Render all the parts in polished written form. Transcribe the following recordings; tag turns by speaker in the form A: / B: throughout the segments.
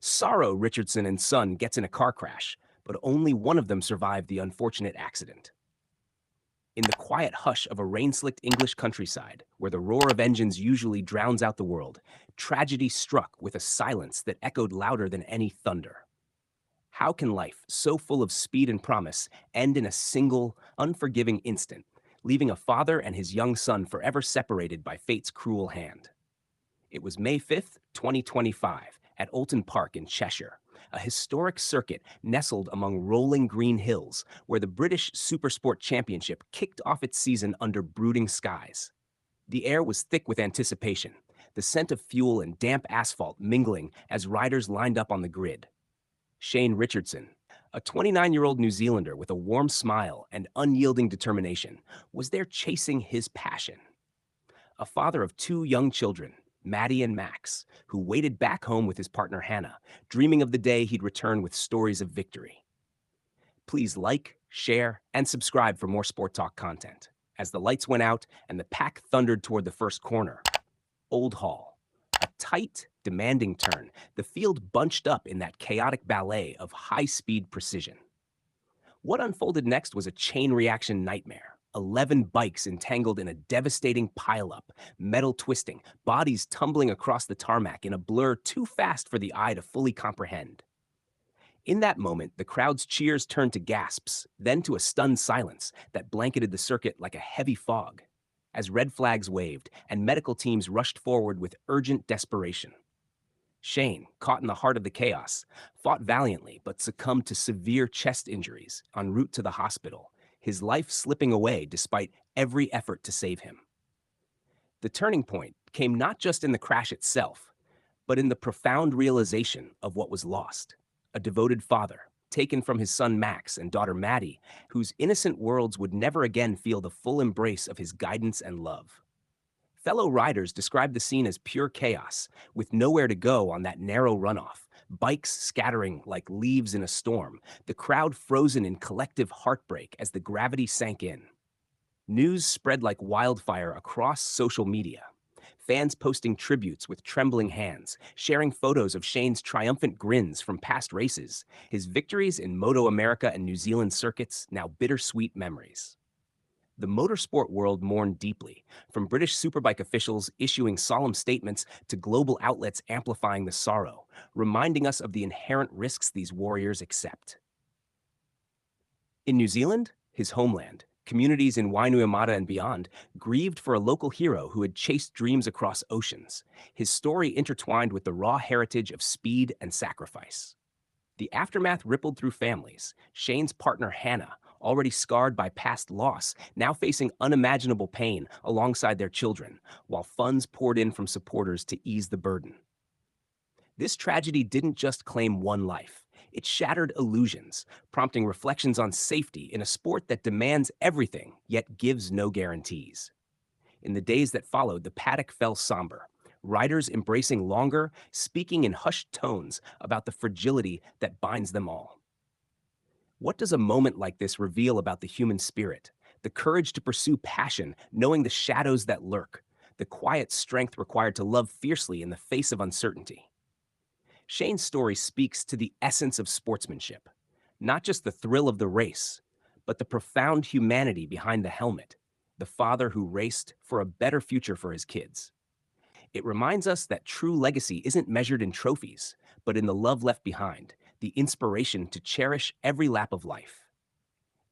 A: Sorrow Richardson and son gets in a car crash, but only one of them survived the unfortunate accident. In the quiet hush of a rain-slicked English countryside, where the roar of engines usually drowns out the world, tragedy struck with a silence that echoed louder than any thunder. How can life, so full of speed and promise, end in a single, unforgiving instant, leaving a father and his young son forever separated by fate's cruel hand? It was May 5th, 2025, at Oulton Park in Cheshire, a historic circuit nestled among rolling green hills where the British Supersport Championship kicked off its season under brooding skies. The air was thick with anticipation, the scent of fuel and damp asphalt mingling as riders lined up on the grid. Shane Richardson, a 29-year-old New Zealander with a warm smile and unyielding determination, was there chasing his passion. A father of two young children, Maddie and Max, who waited back home with his partner Hannah, dreaming of the day he'd return with stories of victory. Please like, share, and subscribe for more Sport Talk content. As the lights went out and the pack thundered toward the first corner, Old Hall. A tight, demanding turn, the field bunched up in that chaotic ballet of high-speed precision. What unfolded next was a chain reaction nightmare. 11 bikes entangled in a devastating pileup, metal twisting, bodies tumbling across the tarmac in a blur too fast for the eye to fully comprehend. In that moment, the crowd's cheers turned to gasps, then to a stunned silence that blanketed the circuit like a heavy fog, as red flags waved and medical teams rushed forward with urgent desperation. Shane, caught in the heart of the chaos, fought valiantly but succumbed to severe chest injuries en route to the hospital, his life slipping away despite every effort to save him. The turning point came not just in the crash itself, but in the profound realization of what was lost. A devoted father, taken from his son Max and daughter Maddie, whose innocent worlds would never again feel the full embrace of his guidance and love. Fellow riders described the scene as pure chaos, with nowhere to go on that narrow runoff, bikes scattering like leaves in a storm, the crowd frozen in collective heartbreak as the gravity sank in. News spread like wildfire across social media. Fans posting tributes with trembling hands, sharing photos of Shane's triumphant grins from past races, his victories in MotoAmerica and New Zealand circuits now bittersweet memories. The motorsport world mourned deeply, from British Superbike officials issuing solemn statements to global outlets amplifying the sorrow, reminding us of the inherent risks these warriors accept. In New Zealand, his homeland, communities in Wainuiomata and beyond grieved for a local hero who had chased dreams across oceans, his story intertwined with the raw heritage of speed and sacrifice. The aftermath rippled through families. Shane's partner Hannah, already scarred by past loss, now facing unimaginable pain alongside their children, while funds poured in from supporters to ease the burden. This tragedy didn't just claim one life. It shattered illusions, prompting reflections on safety in a sport that demands everything, yet gives no guarantees. In the days that followed, the paddock fell somber, riders embracing longer, speaking in hushed tones about the fragility that binds them all. What does a moment like this reveal about the human spirit? The courage to pursue passion, knowing the shadows that lurk, the quiet strength required to love fiercely in the face of uncertainty. Shane's story speaks to the essence of sportsmanship, not just the thrill of the race, but the profound humanity behind the helmet, the father who raced for a better future for his kids. It reminds us that true legacy isn't measured in trophies, but in the love left behind, the inspiration to cherish every lap of life.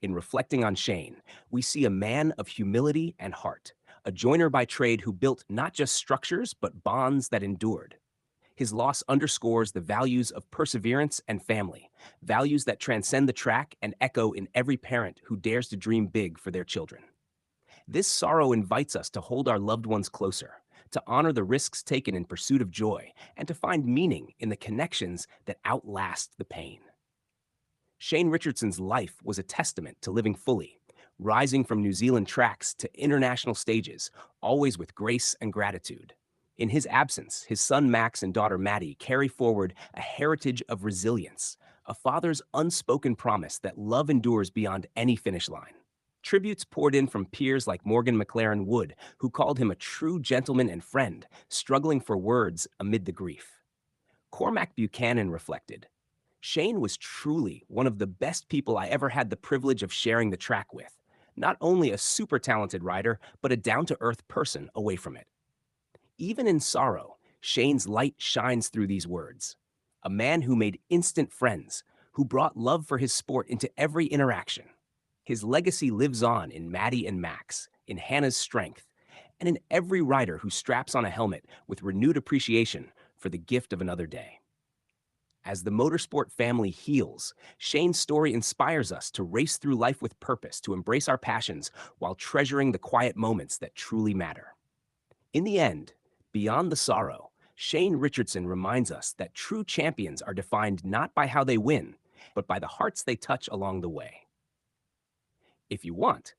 A: In reflecting on Shane, we see a man of humility and heart, a joiner by trade who built not just structures, but bonds that endured. His loss underscores the values of perseverance and family, values that transcend the track and echo in every parent who dares to dream big for their children. This sorrow invites us to hold our loved ones closer, to honor the risks taken in pursuit of joy, and to find meaning in the connections that outlast the pain. Shane Richardson's life was a testament to living fully, rising from New Zealand tracks to international stages, always with grace and gratitude. In his absence, his son Max and daughter Maddie carry forward a heritage of resilience, a father's unspoken promise that love endures beyond any finish line. Tributes poured in from peers like Morgan McLaren-Wood, who called him a true gentleman and friend, struggling for words amid the grief. Cormac Buchanan reflected, Shane was truly one of the best people I ever had the privilege of sharing the track with. Not only a super talented rider, but a down to earth person away from it. Even in sorrow, Shane's light shines through these words. A man who made instant friends, who brought love for his sport into every interaction. His legacy lives on in Maddie and Max, in Hannah's strength, and in every rider who straps on a helmet with renewed appreciation for the gift of another day. As the motorsport family heals, Shane's story inspires us to race through life with purpose, to embrace our passions while treasuring the quiet moments that truly matter. In the end, beyond the sorrow, Shane Richardson reminds us that true champions are defined not by how they win, but by the hearts they touch along the way. If you want,